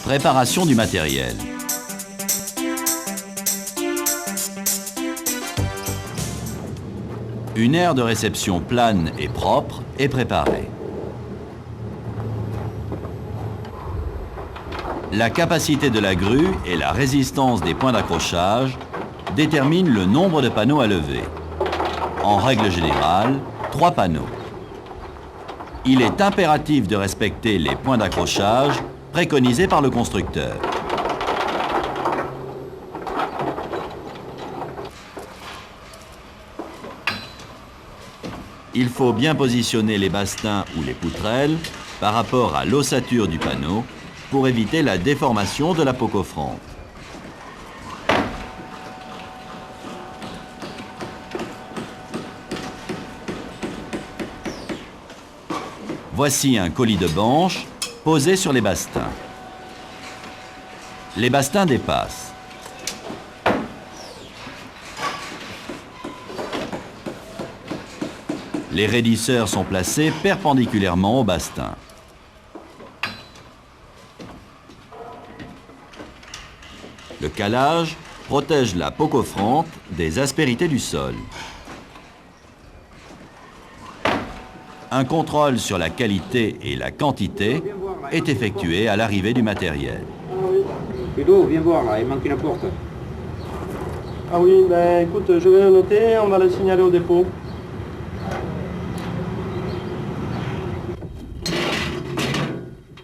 Préparation du matériel. Une aire de réception plane et propre est préparée. La capacité de la grue et la résistance des points d'accrochage déterminent le nombre de panneaux à lever. En règle générale, 3 panneaux. Il est impératif de respecter les points d'accrochage préconisés par le constructeur. Il faut bien positionner les bastings ou les poutrelles par rapport à l'ossature du panneau pour éviter la déformation de la peau coffrante. Voici un colis de banche posé sur les bastings. Les bastings dépassent. Les raidisseurs sont placés perpendiculairement au bastin. Le calage protège la peau coffrante des aspérités du sol. Un contrôle sur la qualité et la quantité est effectué à l'arrivée du matériel. Ludo, viens voir là, il manque une porte. Ah oui, ben écoute, je vais le noter, on va le signaler au dépôt.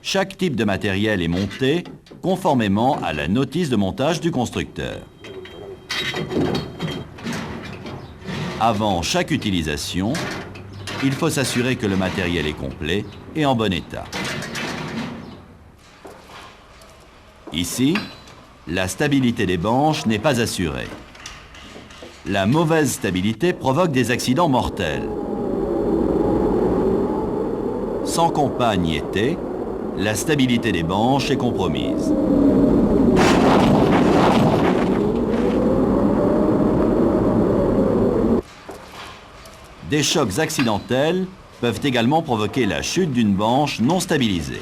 Chaque type de matériel est monté conformément à la notice de montage du constructeur. Avant chaque utilisation, il faut s'assurer que le matériel est complet et en bon état. Ici, la stabilité des banches n'est pas assurée. La mauvaise stabilité provoque des accidents mortels. Sans compas ni étais, la stabilité des banches est compromise. Des chocs accidentels peuvent également provoquer la chute d'une banche non stabilisée.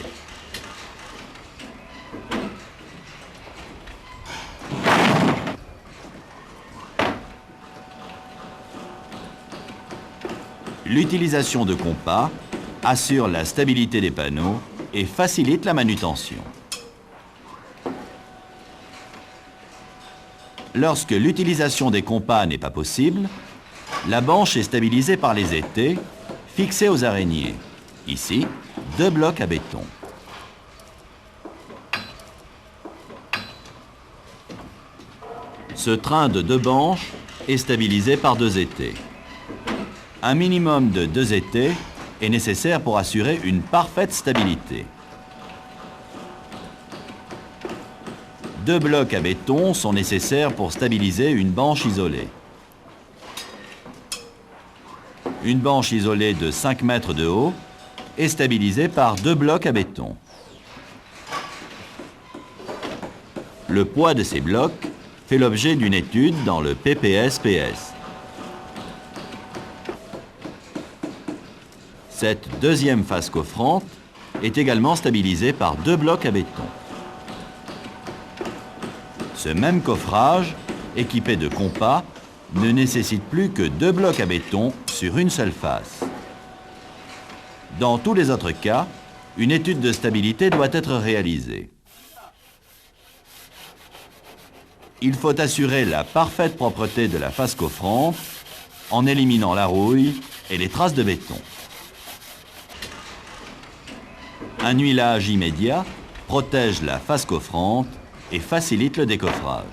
L'utilisation de compas assure la stabilité des panneaux et facilite la manutention. Lorsque l'utilisation des compas n'est pas possible, la banche est stabilisée par les étais fixés aux araignées. Ici, 2 blocs à béton. Ce train de 2 banches est stabilisé par 2 étais. Un minimum de 2 étais est nécessaire pour assurer une parfaite stabilité. 2 blocs à béton sont nécessaires pour stabiliser une banche isolée. Une banche isolée de 5 mètres de haut est stabilisée par 2 blocs à béton. Le poids de ces blocs fait l'objet d'une étude dans le PPS-PS. Cette deuxième face coffrante est également stabilisée par 2 blocs à béton. Ce même coffrage, équipé de compas, ne nécessite plus que 2 blocs à béton sur une seule face. Dans tous les autres cas, une étude de stabilité doit être réalisée. Il faut assurer la parfaite propreté de la face coffrante en éliminant la rouille et les traces de béton. Un huilage immédiat protège la face coffrante et facilite le décoffrage.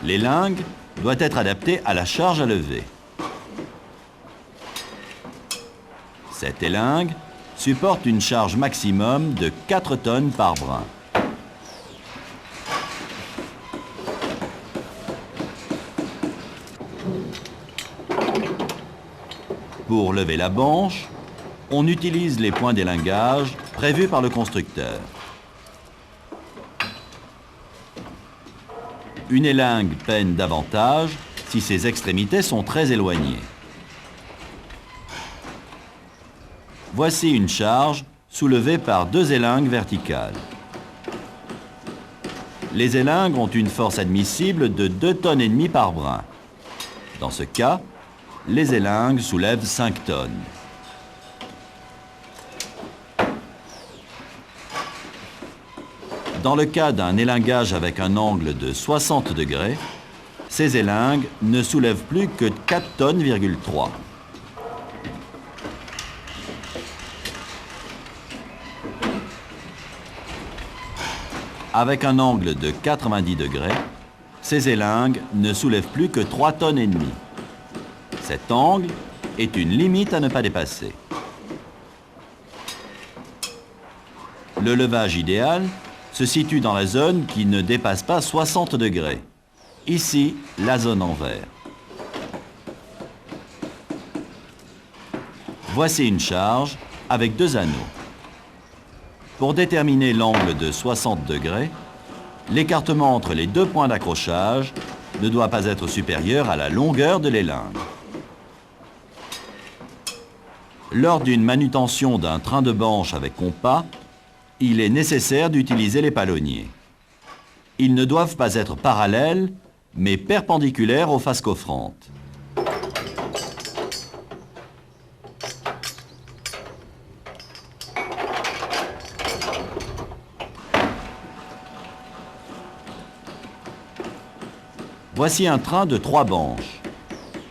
L'élingue doit être adaptée à la charge à lever. Cette élingue supporte une charge maximum de 4 tonnes par brin. Pour lever la banche, on utilise les points d'élingage prévus par le constructeur. Une élingue peine davantage si ses extrémités sont très éloignées. Voici une charge soulevées par 2 élingues verticales. Les élingues ont une force admissible de 2,5 tonnes par brin. Dans ce cas, les élingues soulèvent 5 tonnes. Dans le cas d'un élingage avec un angle de 60 degrés, ces élingues ne soulèvent plus que 4,3 tonnes. Avec un angle de 90 degrés, ces élingues ne soulèvent plus que 3,5 tonnes. Cet angle est une limite à ne pas dépasser. Le levage idéal se situe dans la zone qui ne dépasse pas 60 degrés. Ici, la zone en vert. Voici une charge avec 2 anneaux. Pour déterminer l'angle de 60 degrés, l'écartement entre les 2 points d'accrochage ne doit pas être supérieur à la longueur de l'élingue. Lors d'une manutention d'un train de banche avec compas, il est nécessaire d'utiliser les palonniers. Ils ne doivent pas être parallèles, mais perpendiculaires aux faces coffrantes. Voici un train de 3 banches.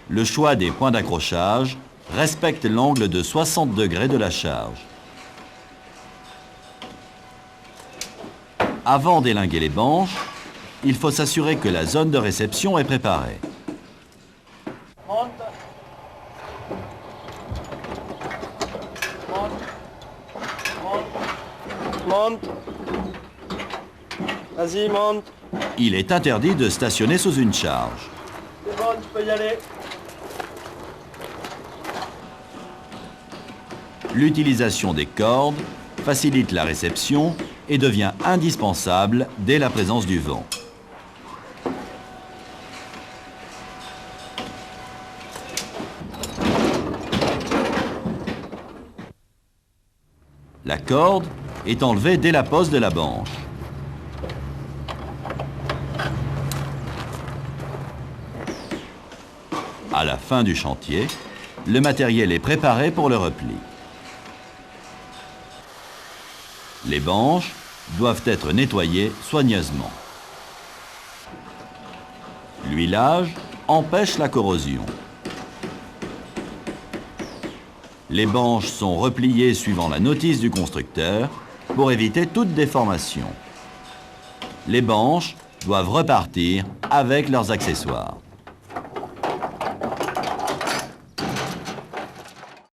Le choix des points d'accrochage respecte l'angle de 60 degrés de la charge. Avant d'élinguer les banches, il faut s'assurer que la zone de réception est préparée. Monte. Monte. Monte. Vas-y, monte. Il est interdit de stationner sous une charge. C'est bon, tu peux y aller. L'utilisation des cordes facilite la réception et devient indispensable dès la présence du vent. La corde est enlevée dès la pose de la banche. À la fin du chantier, le matériel est préparé pour le repli. Les banches doivent être nettoyées soigneusement. L'huilage empêche la corrosion. Les banches sont repliées suivant la notice du constructeur pour éviter toute déformation. Les banches doivent repartir avec leurs accessoires.